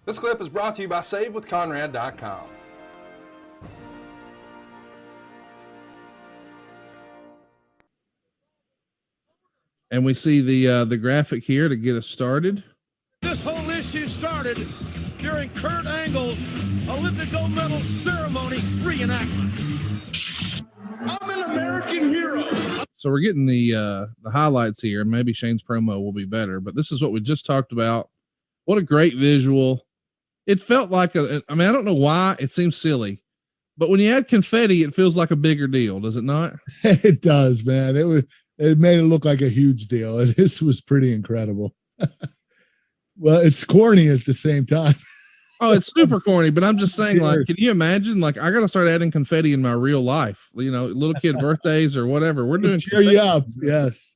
This clip is brought to you by SaveWithConrad.com. And we see the graphic here to get us started. This whole issue started during Kurt Angle's Olympic gold medal ceremony reenactment. I'm an American hero. So we're getting the highlights here. Maybe Shane's promo will be better, but this is what we just talked about. What a great visual. It felt like I don't know why it seems silly, but when you add confetti, it feels like a bigger deal. Does it not? It does, man. It made it look like a huge deal. This was pretty incredible. Well, it's corny at the same time. Oh, it's super corny, but I'm just saying, like, can you imagine? Like, I got to start adding confetti in my real life, you know, little kid birthdays or whatever. We're doing cheer you up. Yes.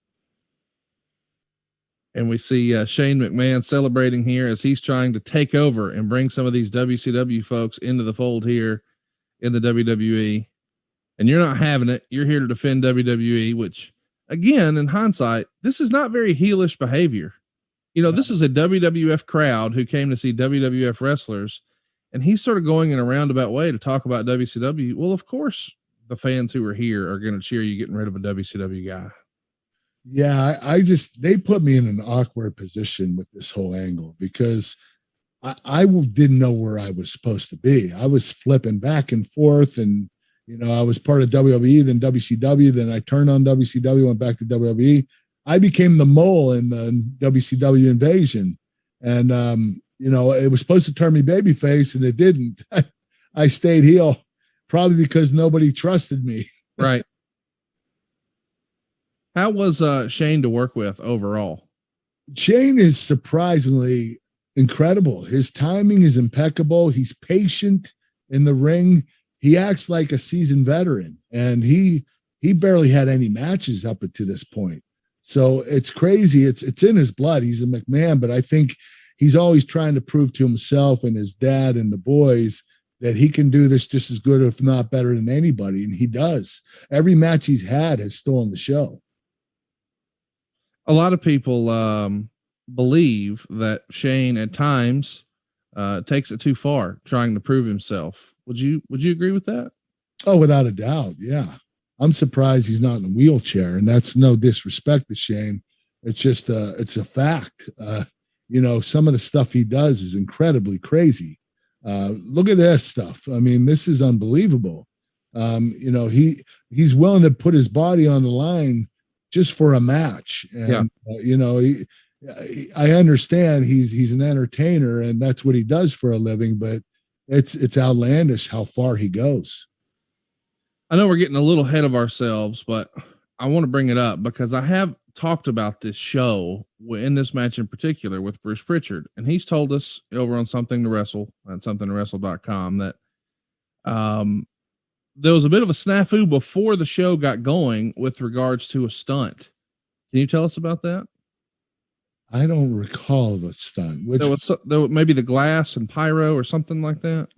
And we see Shane McMahon celebrating here as he's trying to take over and bring some of these WCW folks into the fold here in the WWE. And you're not having it. You're here to defend WWE, which, again, in hindsight, this is not very heelish behavior. You know, this is a WWF crowd who came to see WWF wrestlers, and he's sort of going in a roundabout way to talk about WCW. Well, of course, the fans who are here are going to cheer you getting rid of a WCW guy. Yeah, they put me in an awkward position with this whole angle because I didn't know where I was supposed to be. I was flipping back and forth, and, you know, I was part of WWE, then WCW, then I turned on WCW, went back to WWE. I became the mole in the WCW invasion. And, you know, it was supposed to turn me babyface, and it didn't. I stayed heel, probably because nobody trusted me. Right. How was Shane to work with overall? Shane is surprisingly incredible. His timing is impeccable. He's patient in the ring. He acts like a seasoned veteran, and he barely had any matches up to this point. So it's crazy. It's in his blood. He's a McMahon, but I think he's always trying to prove to himself and his dad and the boys that he can do this just as good, if not better than anybody. And he does. Every match he's had has stolen the show. A lot of people believe that Shane at times takes it too far trying to prove himself. Would you agree with that? Oh, without a doubt. Yeah. I'm surprised he's not in a wheelchair, and that's no disrespect to Shane. It's just it's a fact. You know, some of the stuff he does is incredibly crazy. Look at this stuff. I mean, this is unbelievable. You know, he's willing to put his body on the line just for a match. And, you know, I understand he's an entertainer and that's what he does for a living, but it's outlandish how far he goes. I know we're getting a little ahead of ourselves, but I want to bring it up because I have talked about this show in this match in particular with Bruce Pritchard, and he's told us over on Something to Wrestle at somethingtowrestle.com that there was a bit of a snafu before the show got going with regards to a stunt. Can you tell us about that? I don't recall of a stunt. There was maybe the glass and pyro or something like that.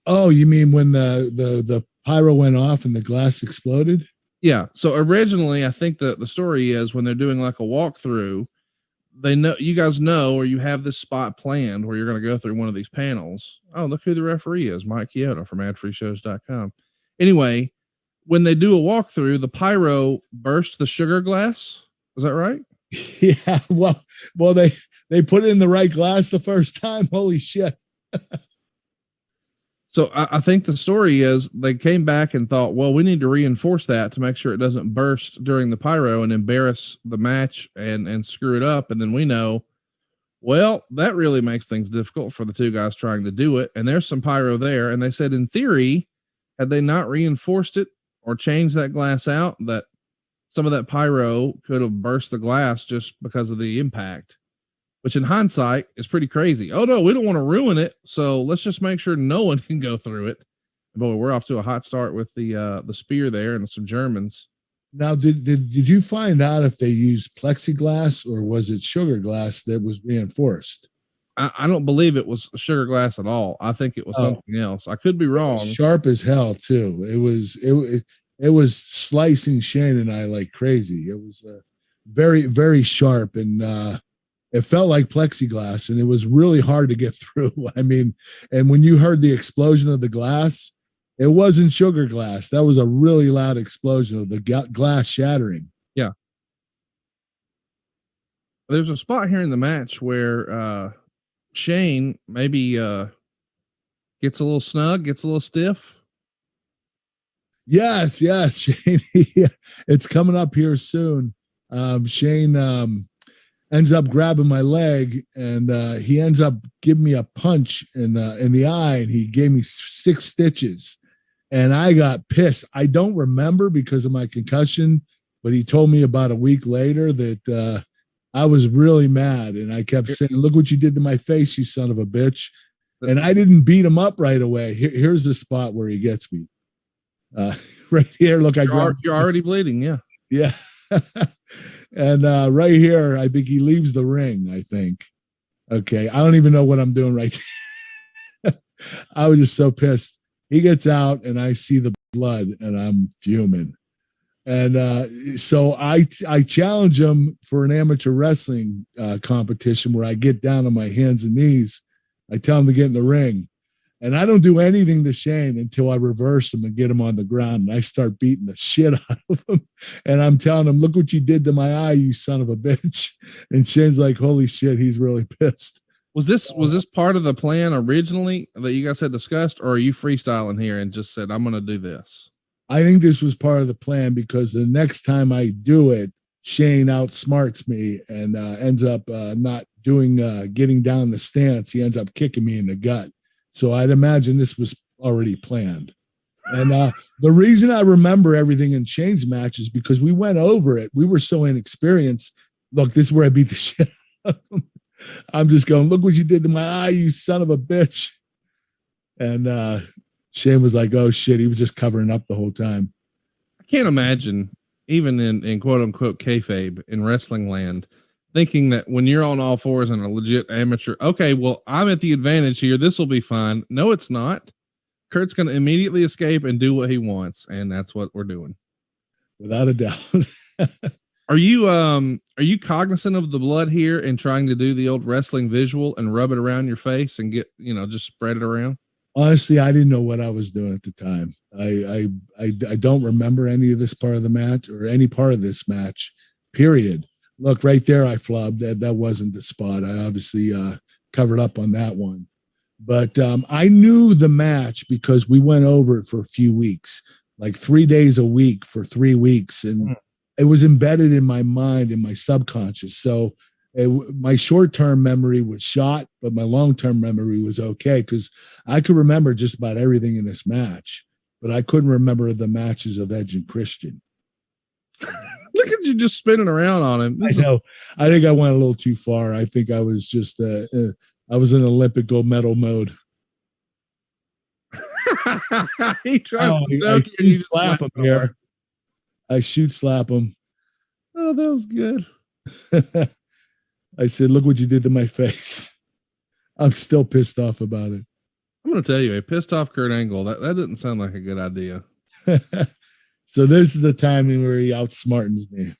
Oh, you mean when the pyro went off and the glass exploded? Yeah. So originally, I think the story is when they're doing like a walkthrough, they know, you guys know, or you have this spot planned where you're going to go through one of these panels. Oh, look who the referee is. Mike Chiodo from adfreeshows.com. Anyway, when they do a walkthrough, the pyro bursts the sugar glass. Is that right? Yeah. Well, they put it in the right glass the first time. Holy shit. So I think the story is they came back and thought, well, we need to reinforce that to make sure it doesn't burst during the pyro and embarrass the match and screw it up. And then we know, well, that really makes things difficult for the two guys trying to do it. And there's some pyro there. And they said, in theory, had they not reinforced it or changed that glass out, that some of that pyro could have burst the glass just because of the impact. Which in hindsight is pretty crazy. Oh no, we don't want to ruin it. So let's just make sure no one can go through it. Boy, we're off to a hot start with the spear there and some Germans. Now, did you find out if they used plexiglass or was it sugar glass that was reinforced? I don't believe it was sugar glass at all. I think it was something else. I could be wrong. Sharp as hell too. It was slicing Shane and I like crazy. It was very, very sharp. And It felt like plexiglass, and it was really hard to get through. I mean, and when you heard the explosion of the glass, it wasn't sugar glass. That was a really loud explosion of the glass shattering. Yeah. There's a spot here in the match where Shane maybe gets a little snug, gets a little stiff. Yes, Shane. It's coming up here soon. Shane ends up grabbing my leg, and he ends up giving me a punch in the eye, and he gave me 6 stitches, and I got pissed. I don't remember because of my concussion, but he told me about a week later that I was really mad, and I kept saying, "Look what you did to my face, you son of a bitch." And I didn't beat him up right away. Here's the spot where he gets me. Right here. Look, you're already bleeding. Yeah. Yeah. And right here, I think he leaves the ring, I think. Okay. I don't even know what I'm doing right now. I was just so pissed. He gets out, and I see the blood, and I'm fuming. And so I challenge him for an amateur wrestling competition where I get down on my hands and knees. I tell him to get in the ring. And I don't do anything to Shane until I reverse him and get him on the ground. And I start beating the shit out of him. And I'm telling him, "Look what you did to my eye, you son of a bitch." And Shane's like, "Holy shit," he's really pissed. Was this part of the plan originally that you guys had discussed, or are you freestyling here and just said, "I'm going to do this"? I think this was part of the plan, because the next time I do it, Shane outsmarts me and ends up not doing getting down the stance. He ends up kicking me in the gut. So I'd imagine this was already planned. And the reason I remember everything in Shane's match is because we went over it. We were so inexperienced. Look, this is where I beat the shit out of him. I'm just going, "Look what you did to my eye, you son of a bitch." And Shane was like, "Oh shit," he was just covering up the whole time. I can't imagine, even in quote unquote kayfabe in wrestling land, thinking that when you're on all fours and a legit amateur, okay, well, I'm at the advantage here. This will be fine. No, it's not. Kurt's going to immediately escape and do what he wants. And that's what we're doing. Without a doubt. Are you cognizant of the blood here and trying to do the old wrestling visual and rub it around your face and get, just spread it around? Honestly, I didn't know what I was doing at the time. I don't remember any of this part of the match or any part of this match, period. Look, right there, I flubbed. That wasn't the spot. I obviously covered up on that one. But I knew the match because we went over it for a few weeks, like 3 days a week for 3 weeks. And it was embedded in my mind, in my subconscious. So my short-term memory was shot, but my long-term memory was okay, because I could remember just about everything in this match, but I couldn't remember the matches of Edge and Christian. Look at you just spinning around on him. I know. I think I went a little too far. I think I was just, I was in Olympic gold medal mode. He tries to joke you, and you just slap him here. I shoot slap him. Oh, that was good. I said, "Look what you did to my face." I'm still pissed off about it. I'm going to tell you, a pissed off Kurt Angle, that didn't sound like a good idea. So this is the timing where he outsmartens me.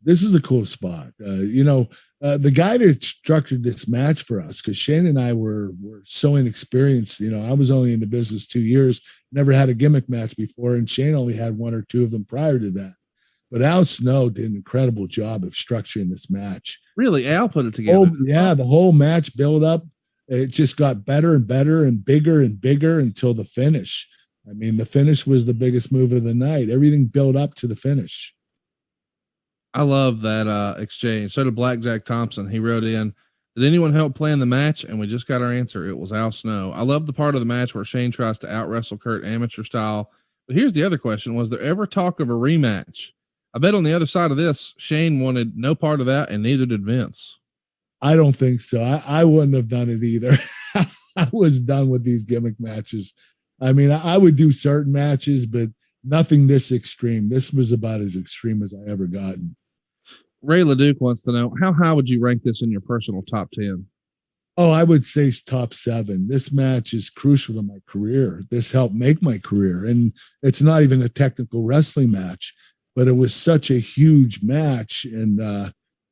This was a cool spot. The guy that structured this match for us, because Shane and I were so inexperienced. I was only in the business 2 years, never had a gimmick match before, and Shane only had 1 or 2 of them prior to that. But Al Snow did an incredible job of structuring this match. Really, Al put it together. The whole match build up. It just got better and better and bigger until the finish. I mean, the finish was the biggest move of the night. Everything built up to the finish. I love that exchange. So did Blackjack Thompson. He wrote in, "Did anyone help plan the match?" And we just got our answer. It was Al Snow. I love the part of the match where Shane tries to out-wrestle Kurt amateur style. But here's the other question. Was there ever talk of a rematch? I bet on the other side of this, Shane wanted no part of that, and neither did Vince. I don't think so. I wouldn't have done it either. I was done with these gimmick matches. I mean, I would do certain matches, but nothing this extreme. This was about as extreme as I ever gotten. Ray LeDuc wants to know, how high would you rank this in your personal top 10? Oh, I would say top 7. This match is crucial to my career. This helped make my career. And it's not even a technical wrestling match. but it was such a huge match. And,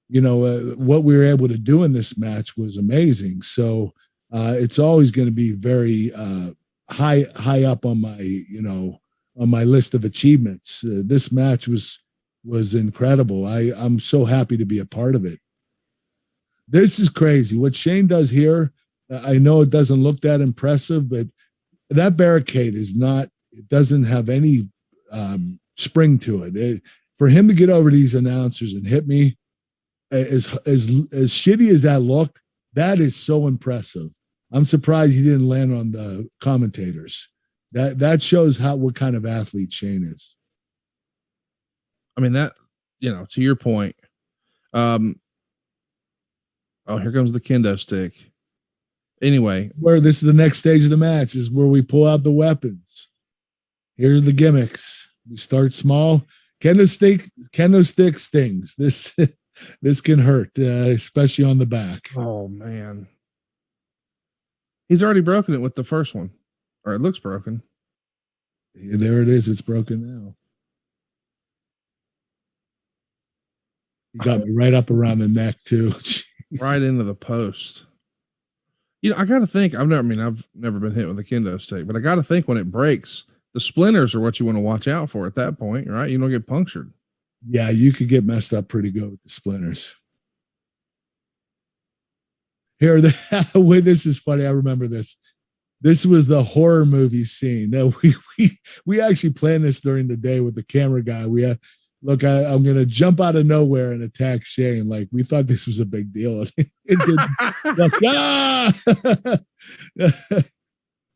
what we were able to do in this match was amazing. So it's always going to be very high up on my list of achievements. This match was incredible. I'm so happy to be a part of it. This is crazy. What Shane does here, I know it doesn't look that impressive, but that barricade it doesn't have any spring to it. For him to get over these announcers and hit me, as shitty as that looked, that is so impressive. I'm surprised he didn't land on the commentators. That shows what kind of athlete Shane is. I mean, that, to your point, oh, here comes the kendo stick. Anyway, where this is the next stage of the match is where we pull out the weapons. Here are the gimmicks. We start small. Kendo stick stings. This can hurt, especially on the back. Oh man, he's already broken it with the first one, or it looks broken. Yeah, there it is. It's broken now. He got me right up around the neck too. Jeez. Right into the post. I got to think. I've never been hit with a kendo stick, but I got to think when it breaks, the splinters are what you want to watch out for at that point, right? You don't get punctured. Yeah, you could get messed up pretty good with the splinters. Here, this is funny. I remember this. This was the horror movie scene. Now we actually planned this during the day with the camera guy. Look, I'm going to jump out of nowhere and attack Shane. Like, we thought this was a big deal. It didn't.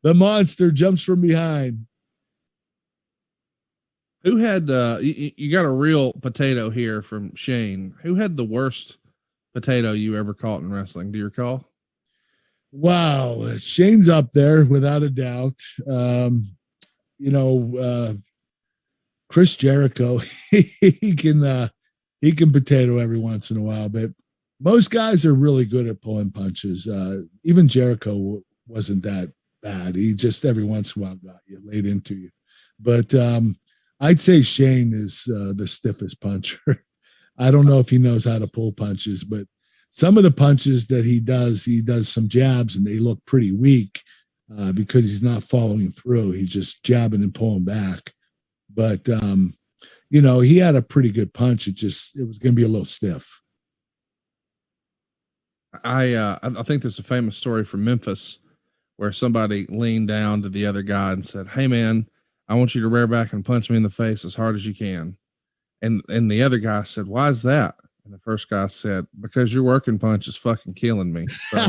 The monster jumps from behind. Who had you got a real potato here from Shane. Who had the worst potato you ever caught in wrestling? Do you recall? Wow, Shane's up there without a doubt. Chris Jericho, he can potato every once in a while, but most guys are really good at pulling punches. Even Jericho wasn't that bad. He just every once in a while got you, laid into you. But I'd say Shane is the stiffest puncher. I don't know if he knows how to pull punches, but some of the punches that he does some jabs and they look pretty weak because he's not following through. He's just jabbing and pulling back. But, he had a pretty good punch. It was going to be a little stiff. I think there's a famous story from Memphis where somebody leaned down to the other guy and said, "Hey man, I want you to rear back and punch me in the face as hard as you can." And the other guy said, "Why is that?" And the first guy said, "Because your working punch is fucking killing me." So.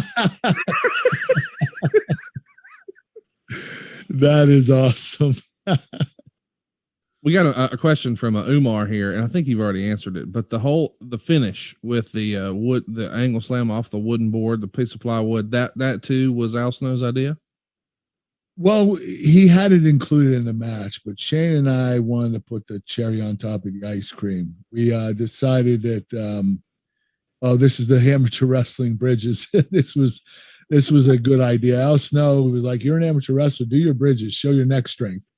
That is awesome. We got a question from Umar here, and I think you've already answered it, but the finish with the wood, the angle slam off the wooden board, the piece of plywood, that too was Al Snow's idea? Well, he had it included in the match, but Shane and I wanted to put the cherry on top of the ice cream. We decided that, this is the amateur wrestling bridges. This was a good idea. Al Snow was like, "You're an amateur wrestler, do your bridges, show your neck strength."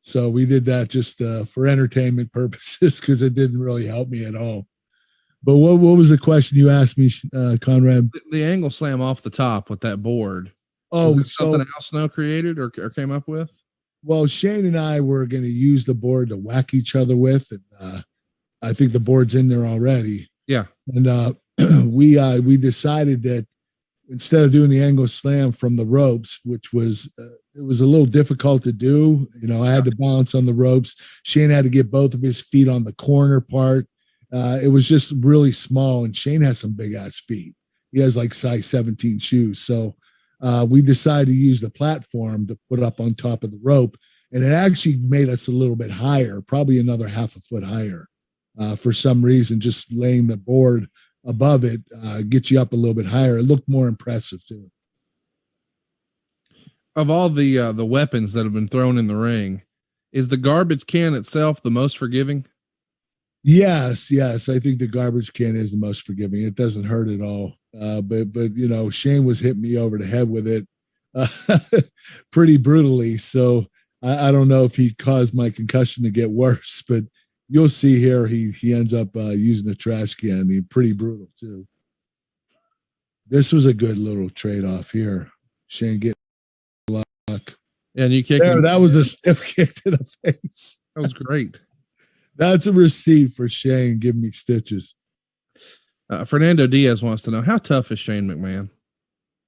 So we did that just for entertainment purposes because it didn't really help me at all. But what was the question you asked me, Conrad? The angle slam off the top with that board. Oh, something Al Snow created or came up with? Well, Shane and I were going to use the board to whack each other with, and I think the board's in there already. Yeah, and we decided that instead of doing the angle slam from the ropes, which was it was a little difficult to do. I had to balance on the ropes. Shane had to get both of his feet on the corner part. It was just really small, and Shane has some big ass feet. He has like size 17 shoes. So we decided to use the platform to put up on top of the rope, and it actually made us a little bit higher, probably another half a foot higher. For some reason, just laying the board above it gets you up a little bit higher. It looked more impressive too. Of all the weapons that have been thrown in the ring, is the garbage can itself the most forgiving? Yes. I think the garbage can is the most forgiving. It doesn't hurt at all. But Shane was hitting me over the head with it pretty brutally. So I don't know if he caused my concussion to get worse, but you'll see here he ends up using the trash can. He's pretty brutal too. This was a good little trade-off here. Shane getting luck. And you kick there, him. that was a stiff kick to the face. That was great. That's a receipt for Shane giving me stitches. Fernando Diaz wants to know, how tough is Shane McMahon?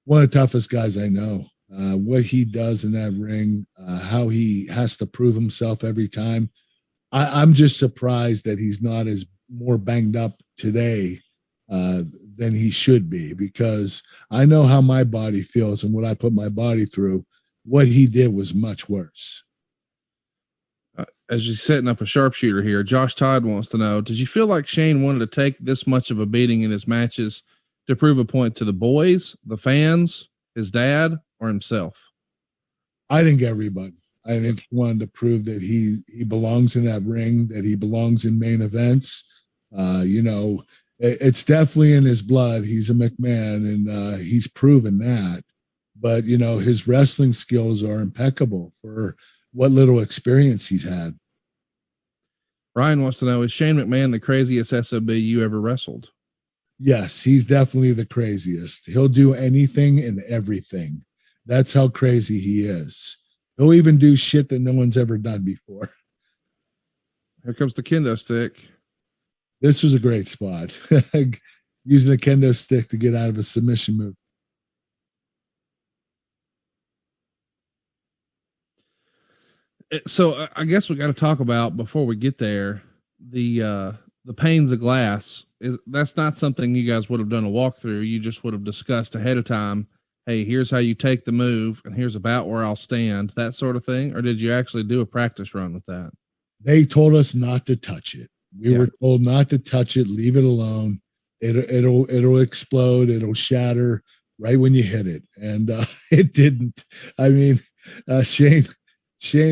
One of the toughest guys I know. What he does in that ring, how he has to prove himself every time. I'm just surprised that he's not as more banged up today than he should be, because I know how my body feels and what I put my body through. What he did was much worse. As you're setting up a sharpshooter here, Josh Todd wants to know, did you feel like Shane wanted to take this much of a beating in his matches to prove a point to the boys, the fans, his dad, or himself? I think everybody. I think he wanted to prove that he belongs in that ring, that he belongs in main events. You know, it's definitely in his blood. He's a McMahon, and he's proven that. But, you know, his wrestling skills are impeccable for what little experience he's had. Ryan wants to know, is Shane McMahon the craziest SOB you ever wrestled? Yes, he's definitely the craziest. He'll do anything and everything. That's how crazy he is. He'll even do shit that no one's ever done before. Here comes the kendo stick. This was a great spot. Using a kendo stick to get out of a submission move. So I guess we got to talk about, before we get there, the panes of glass. That's not something you guys would have done a walkthrough. You just would have discussed ahead of time. Hey, here's how you take the move, and here's about where I'll stand, that sort of thing. Or did you actually do a practice run with that? They told us not to touch it. We were told not to touch it. Leave it alone. It'll explode. It'll shatter right when you hit it. And it didn't. I mean, Shane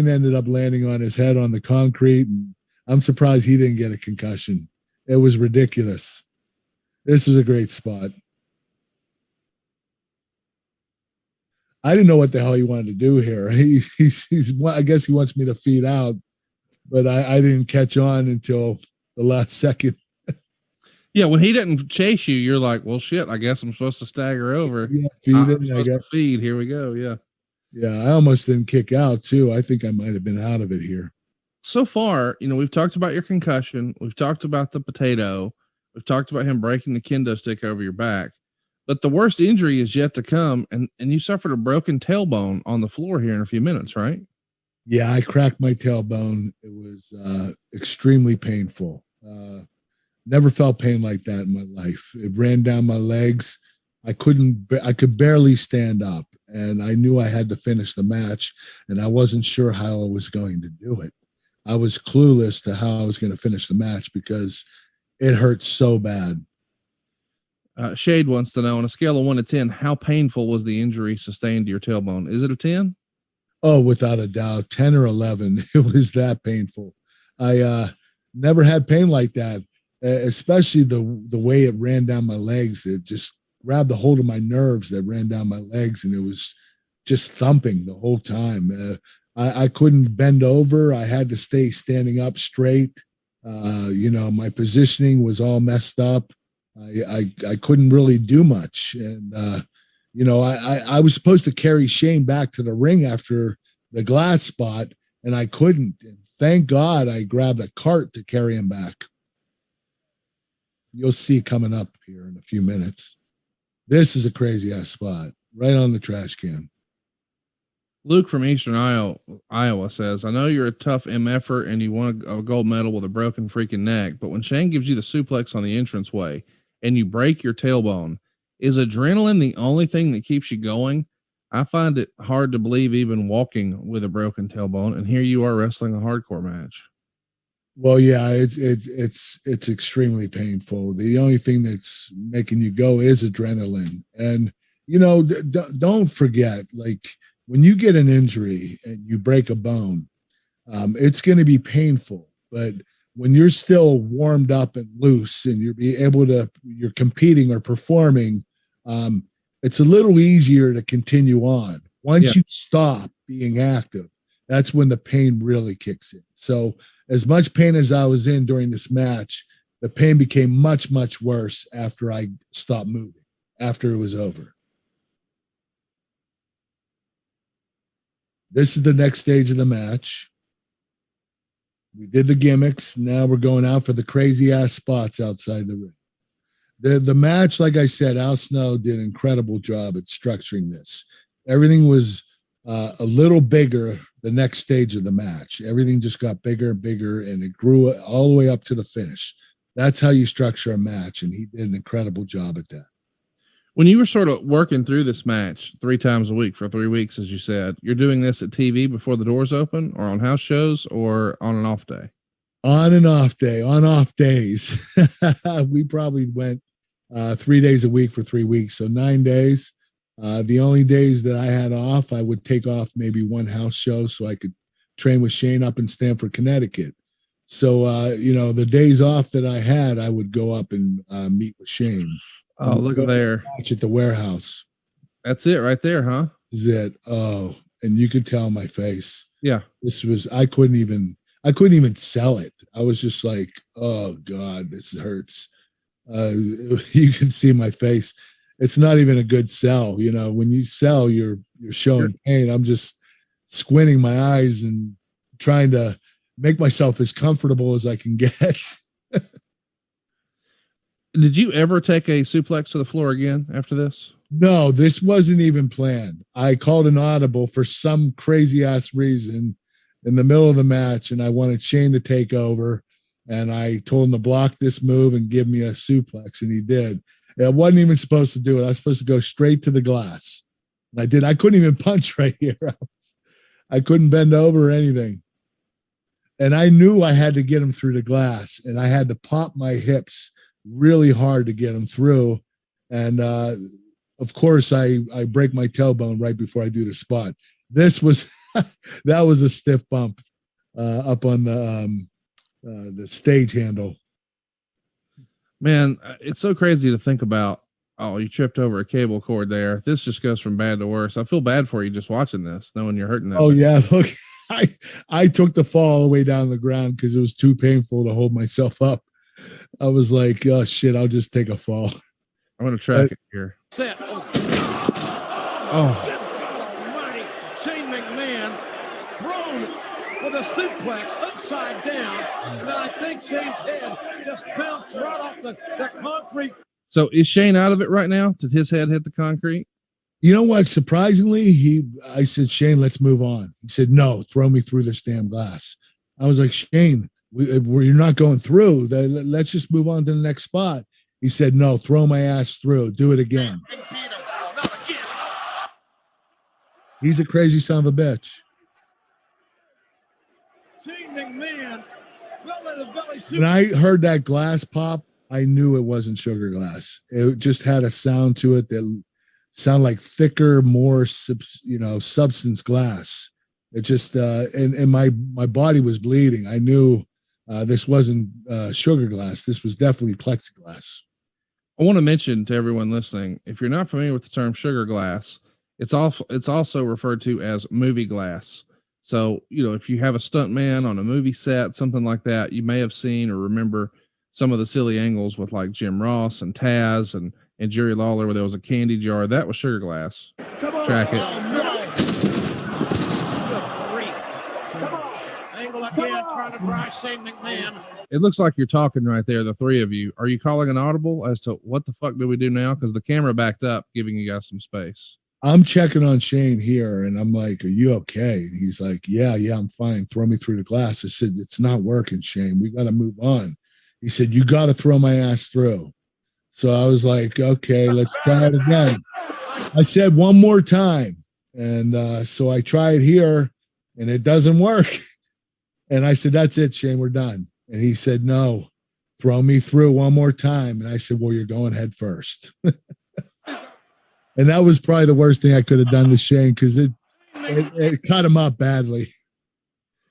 ended up landing on his head on the concrete, and I'm surprised he didn't get a concussion. It was ridiculous. This is a great spot. I didn't know what the hell he wanted to do here. I guess he wants me to feed out, but I didn't catch on until the last second. Yeah, when he didn't chase you, you're like, well, shit, I guess I'm supposed to stagger over. Yeah, I'm supposed to feed. Here we go. Yeah. Yeah, I almost didn't kick out, too. I think I might have been out of it here. So far, you know, we've talked about your concussion. We've talked about the potato. We've talked about him breaking the kendo stick over your back. But the worst injury is yet to come, and you suffered a broken tailbone on the floor here in a few minutes, right? Yeah, I cracked my tailbone. It was extremely painful. Never felt pain like that in my life. It ran down my legs. I could barely stand up, and I knew I had to finish the match, and I wasn't sure how I was going to do it. I was clueless to how I was going to finish the match because it hurt so bad. Shade wants to know, on a scale of 1 to 10, how painful was the injury sustained to your tailbone? Is it a 10? Oh, without a doubt, 10 or 11. It was that painful. I never had pain like that, especially the way it ran down my legs. It just grabbed a hold of my nerves that ran down my legs, and it was just thumping the whole time. I couldn't bend over. I had to stay standing up straight. You know, my positioning was all messed up. I couldn't really do much. And, you know, I was supposed to carry Shane back to the ring after the glass spot, and I couldn't. And thank God I grabbed a cart to carry him back. You'll see coming up here in a few minutes. This is a crazy ass spot right on the trash can. Luke from Eastern Iowa says, I know you're a tough MFer and you want a gold medal with a broken freaking neck, but when Shane gives you the suplex on the entranceway and you break your tailbone, is adrenaline the only thing that keeps you going? I find it hard to believe even walking with a broken tailbone, and here you are wrestling a hardcore match. Well, yeah, it's extremely painful. The only thing that's making you go is adrenaline. And, you know, don't forget, like, when you get an injury and you break a bone, it's going to be painful. But when you're still warmed up and loose and you're competing or performing, it's a little easier to continue on. Once you stop being active, that's when the pain really kicks in. So as much pain as I was in during this match, the pain became much, much worse after I stopped moving, after it was over. This is the next stage of the match. We did the gimmicks. Now we're going out for the crazy ass spots outside the ring. The match, like I said, Al Snow did an incredible job at structuring this. Everything was a little bigger the next stage of the match. Everything just got bigger and bigger, and it grew all the way up to the finish. That's how you structure a match, and he did an incredible job at that. When you were sort of working through this match 3 times a week for 3 weeks, as you said, you're doing this at TV before the doors open, or on house shows, or on an off day? On and off day, on off days. We probably went 3 days a week for 3 weeks, so 9 days. The only days that I had off, I would take off maybe one house show so I could train with Shane up in Stamford, Connecticut. So, you know, the days off that I had, I would go up and meet with Shane. Oh, look at there. Watch at the warehouse. That's it right there, huh? Is it? Oh, and you could tell my face. Yeah. This was, I couldn't even sell it. I was just like, oh God, this hurts. You can see my face. It's not even a good sell. You know, when you sell, you're showing pain. I'm just squinting my eyes and trying to make myself as comfortable as I can get. Did you ever take a suplex to the floor again after this? No, this wasn't even planned. I called an audible for some crazy ass reason in the middle of the match, and I wanted Shane to take over. And I told him to block this move and give me a suplex, and he did. I wasn't even supposed to do it. I was supposed to go straight to the glass. And I did. I couldn't even punch right here. I couldn't bend over or anything. And I knew I had to get him through the glass, and I had to pop my hips really hard to get him through. And of course, I break my tailbone right before I do the spot. This was that was a stiff bump up on the stage handle. Man, it's so crazy to think about. Oh, you tripped over a cable cord there. This just goes from bad to worse. I feel bad for you just watching this, knowing you're hurting that. Oh, yeah. Look, I took the fall all the way down the ground because it was too painful to hold myself up. I was like, oh, shit, I'll just take a fall. I'm going to track it here. Set. Oh. Almighty. Shane McMahon thrown with a suplex upside down. And I think Shane's head just bounced right off the concrete. So is Shane out of it right now? Did his head hit the concrete? You know what? Surprisingly, I said, Shane, let's move on. He said, no, throw me through this damn glass. I was like, Shane, you're not going through. Let's just move on to the next spot. He said, no, throw my ass through. Do it again. He's a crazy son of a bitch. Shane McMahon. When I heard that glass pop, I knew it wasn't sugar glass. It just had a sound to it that sounded like thicker, more substance glass. It just and my body was bleeding. I knew this wasn't sugar glass. This was definitely plexiglass. I want to mention to everyone listening, if you're not familiar with the term sugar glass, it's also referred to as movie glass. So, if you have a stunt man on a movie set, something like that, you may have seen or remember some of the silly angles with like Jim Ross and Taz and Jerry Lawler, where there was a candy jar. That was sugar glass. Track it. Angle again, trying to drive Shane McMahon. It looks like you're talking right there, the three of you. Are you calling an audible as to what the fuck do we do now? Because the camera backed up, giving you guys some space. I'm checking on Shane here, and I'm like, are you okay? And he's like, yeah, I'm fine. Throw me through the glass. I said, it's not working, Shane. We got to move on. He said, you got to throw my ass through. So I was like, okay, let's try it again. I said one more time. And so I tried here, and it doesn't work. And I said, that's it, Shane, we're done. And he said, no, throw me through one more time. And I said, well, you're going head first. And that was probably the worst thing I could have done to Shane, because it cut him up badly.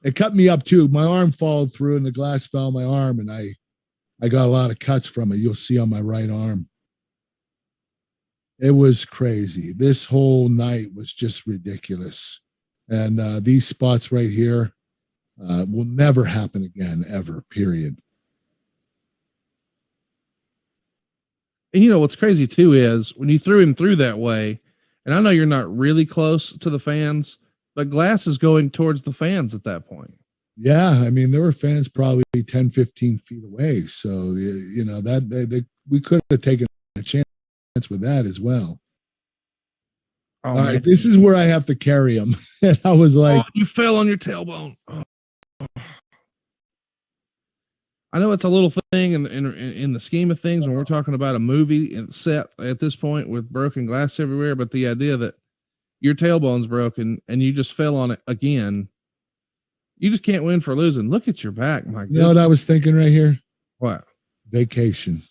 It cut me up too. My arm followed through and the glass fell on my arm, and I got a lot of cuts from it. You'll see on my right arm. It was crazy. This whole night was just ridiculous. And these spots right here, Will never happen again, ever, period. And you know what's crazy too is when you threw him through that way, and I know you're not really close to the fans, but glass is going towards the fans at that point. Yeah, I mean, there were fans probably 10, 15 feet away. So, you know, we could have taken a chance with that as well. Oh, all right, this is where I have to carry him. And I was like, you fell on your tailbone. Oh. I know it's a little thing in the scheme of things when we're talking about a movie set at this point with broken glass everywhere, but the idea that your tailbone's broken and you just fell on it again, you just can't win for losing. Look at your back, my goodness. You know what I was thinking right here? What? Vacation.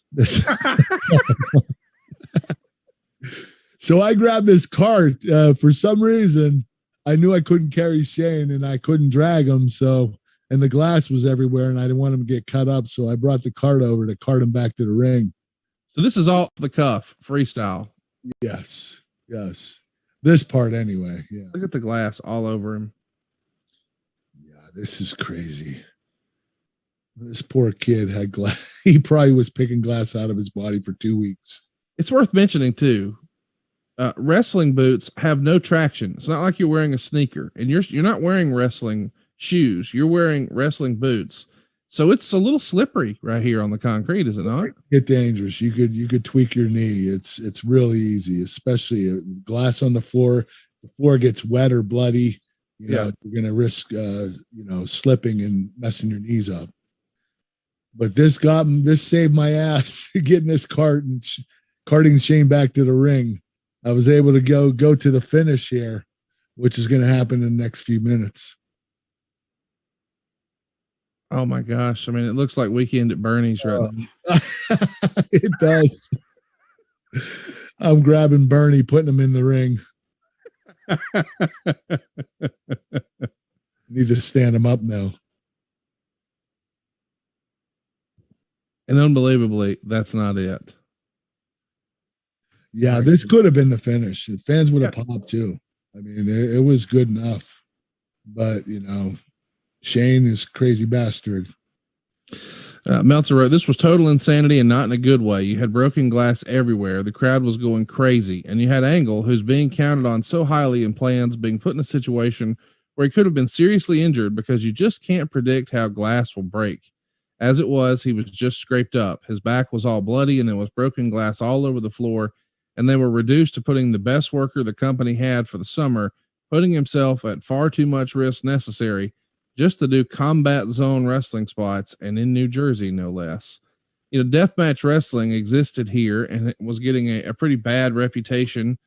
So I grabbed this cart. For some reason, I knew I couldn't carry Shane and I couldn't drag him. So, and the glass was everywhere and I didn't want him to get cut up. So I brought the cart over to cart him back to the ring. So this is off the cuff freestyle. Yes. Yes. This part anyway. Yeah. Look at the glass all over him. Yeah. This is crazy. This poor kid had glass. He probably was picking glass out of his body for 2 weeks. It's worth mentioning too. Wrestling boots have no traction. It's not like you're wearing a sneaker, and you're not wearing wrestling shoes. You're wearing wrestling boots, so it's a little slippery right here on the concrete, is it not? It's dangerous. You could tweak your knee. It's really easy, especially glass on the floor. The floor gets wet or bloody. You know, you're gonna risk slipping and messing your knees up. But this saved my ass getting this cart and carting Shane back to the ring. I was able to go to the finish here, which is going to happen in the next few minutes. Oh my gosh. I mean, it looks like Weekend at Bernie's right now. It does. I'm grabbing Bernie, putting him in the ring. Need to stand him up now. And unbelievably, that's not it. Yeah, this could have been the finish. The fans would have popped too. I mean, it was good enough. But, you know, Shane is crazy bastard. Meltzer wrote, this was total insanity and not in a good way. You had broken glass everywhere. The crowd was going crazy. And you had Angle, who's being counted on so highly in plans, being put in a situation where he could have been seriously injured because you just can't predict how glass will break. As it was, he was just scraped up. His back was all bloody and there was broken glass all over the floor. And they were reduced to putting the best worker the company had for the summer, putting himself at far too much risk necessary just to do combat zone wrestling spots, and in New Jersey, no less. You know, deathmatch wrestling existed here, and it was getting a pretty bad reputation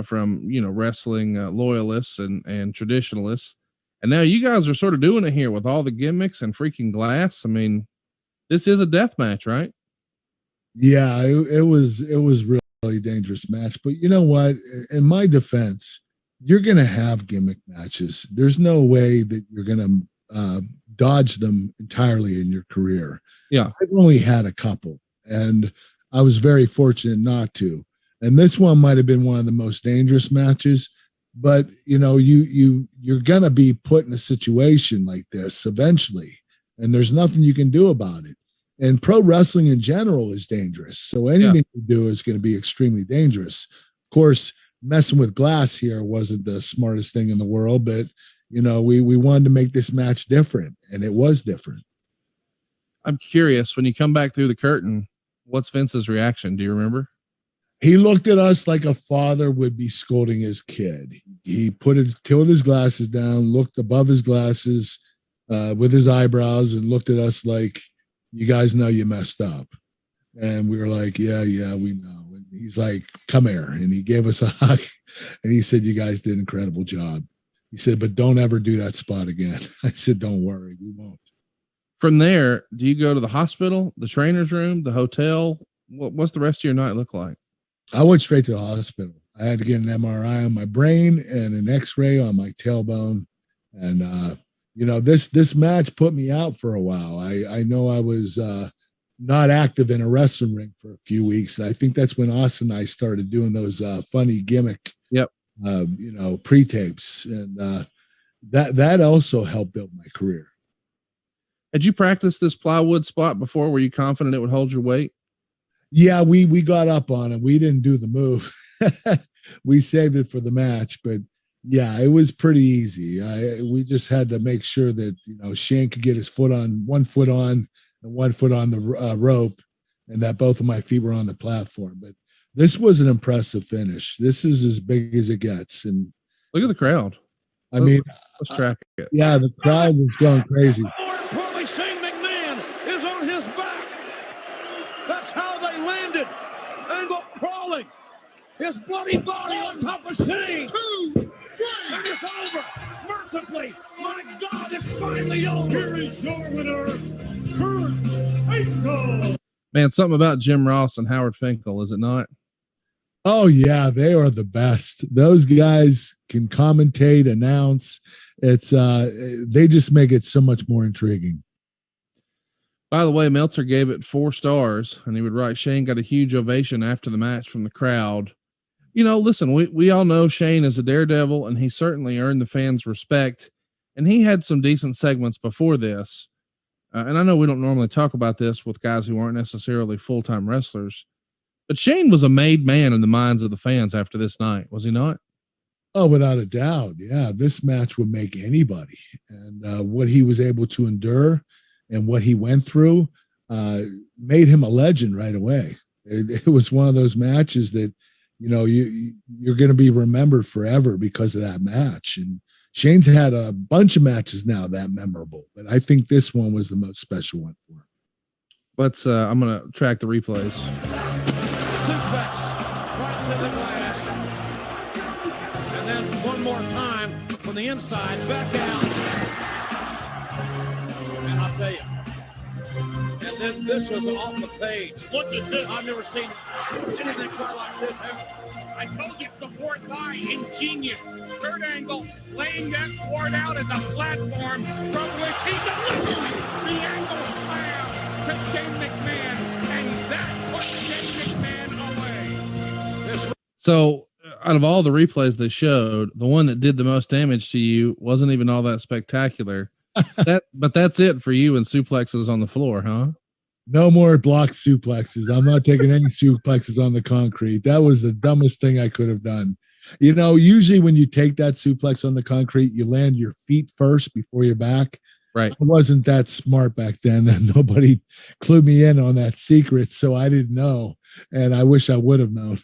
from, you know, wrestling loyalists and traditionalists. And now you guys are sort of doing it here with all the gimmicks and freaking glass. I mean, this is a deathmatch, right? Yeah, it was really dangerous match. But you know what? In my defense, you're going to have gimmick matches. There's no way that you're going to dodge them entirely in your career. Yeah. I've only had a couple, and I was very fortunate not to. And this one might have been one of the most dangerous matches. But you know, you're going to be put in a situation like this eventually, and there's nothing you can do about it. And pro wrestling in general is dangerous. So anything you do is going to be extremely dangerous. Of course, messing with glass here wasn't the smartest thing in the world, but you know, we wanted to make this match different, and it was different. I'm curious, when you come back through the curtain, what's Vince's reaction? Do you remember? He looked at us like a father would be scolding his kid. He tilted his glasses down, looked above his glasses with his eyebrows, and looked at us like, you guys know you messed up. And we were like, yeah, we know. And he's like, come here. And he gave us a hug, and he said, you guys did an incredible job. He said, but don't ever do that spot again. I said, don't worry, we won't. From there, do you go to the hospital, the trainer's room, the hotel? What's the rest of your night look like? I went straight to the hospital. I had to get an MRI on my brain and an X-ray on my tailbone. And, you know, this match put me out for a while. I know I was not active in a wrestling ring for a few weeks. And I think that's when Austin and I started doing those funny gimmick, you know, pre-tapes. And that also helped build my career. Had you practiced this plywood spot before? Were you confident it would hold your weight? Yeah, we got up on it. We didn't do the move. We saved it for the match, but yeah, it was pretty easy. We just had to make sure that, Shane could get his one foot on and 1 foot on the rope, and that both of my feet were on the platform. But this was an impressive finish. This is as big as it gets. And look at the crowd. Let's track it. Yeah, the crowd was going crazy. More importantly, Shane McMahon is on his back. That's how they landed. Angle crawling. His bloody body on top of Shane. 2, 3. And it's over. Mercifully. My God, it's finally over. Here is your winner, Kurt Angle. Man, something about Jim Ross and Howard Finkel, is it not? Oh, yeah, they are the best. Those guys can commentate, announce. It's they just make it so much more intriguing. By the way, Meltzer gave it 4 stars, and he would write, Shane got a huge ovation after the match from the crowd. Listen, we all know Shane is a daredevil, and he certainly earned the fans' respect, and he had some decent segments before this. And I know we don't normally talk about this with guys who aren't necessarily full-time wrestlers, but Shane was a made man in the minds of the fans after this night, was he not? Oh, without a doubt. Yeah, this match would make anybody. And what he was able to endure and what he went through made him a legend right away. It was one of those matches that, you're going to be remembered forever because of that match. And Shane's had a bunch of matches now that memorable, but I think this one was the most special one for him. I'm going to track the replays. Suplex right into the glass. And then one more time from the inside, back out. And I'll tell you, and then this was off the page. Look at this. I've never seen anything quite like this. I told you it's the fourth eye. Ingenious. Kurt Angle laying that cord out as a platform from which he delivers the Angle slam to Shane McMahon. And that puts Shane McMahon away. So out of all the replays they showed, the one that did the most damage to you wasn't even all that spectacular. But that's it for you and suplexes on the floor, huh? No more block suplexes. I'm not taking any suplexes on the concrete. That was the dumbest thing I could have done. Usually when you take that suplex on the concrete, you land your feet first before your back. Right. I wasn't that smart back then, and nobody clued me in on that secret, so I didn't know, and I wish I would have known.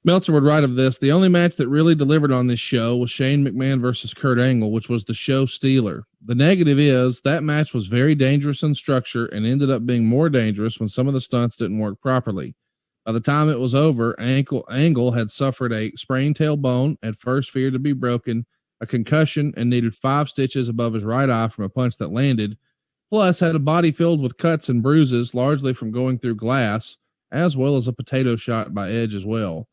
Meltzer would write of this, the only match that really delivered on this show was Shane McMahon versus Kurt Angle, which was the show stealer. The negative is that match was very dangerous in structure and ended up being more dangerous when some of the stunts didn't work properly. By the time it was over, Angle had suffered a sprained tailbone, at first feared to be broken, a concussion, and needed 5 stitches above his right eye from a punch that landed, plus had a body filled with cuts and bruises, largely from going through glass, as well as a potato shot by Edge as well.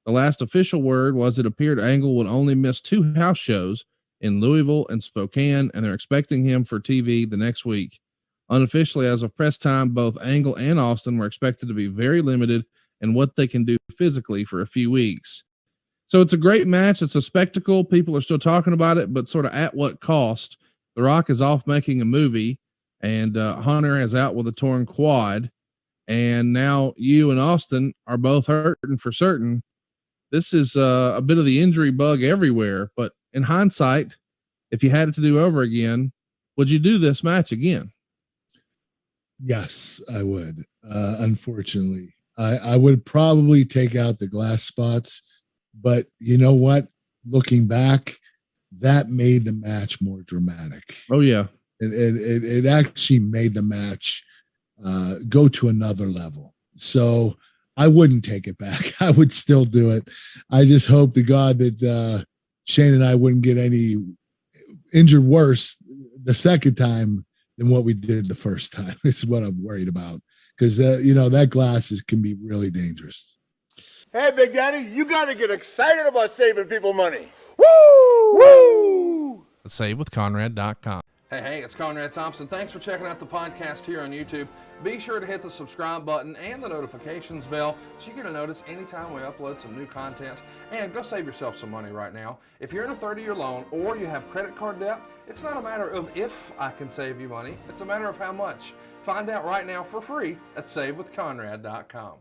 The last official word was it appeared Angle would only miss 2 house shows in Louisville and Spokane, and they're expecting him for TV the next week. Unofficially, as of press time, both Angle and Austin were expected to be very limited in what they can do physically for a few weeks. So it's a great match. It's a spectacle. People are still talking about it, but sort of at what cost? The Rock is off making a movie, and Hunter is out with a torn quad, and now you and Austin are both hurting for certain. This is a bit of the injury bug everywhere, but in hindsight, if you had it to do over again, would you do this match again? Yes, I would. Unfortunately, I would probably take out the glass spots, but you know what? Looking back, that made the match more dramatic. Oh yeah. It actually made the match go to another level. So I wouldn't take it back. I would still do it. I just hope to God that Shane and I wouldn't get any injured worse the second time than what we did the first time. This is what I'm worried about, because that glass can be really dangerous. Hey, Big Daddy, you got to get excited about saving people money. Woo! Woo! SaveWithConrad.com. Hey, it's Conrad Thompson. Thanks for checking out the podcast here on YouTube. Be sure to hit the subscribe button and the notifications bell so you get a notice anytime we upload some new content. And go save yourself some money right now. If you're in a 30-year loan or you have credit card debt, it's not a matter of if I can save you money. It's a matter of how much. Find out right now for free at savewithconrad.com.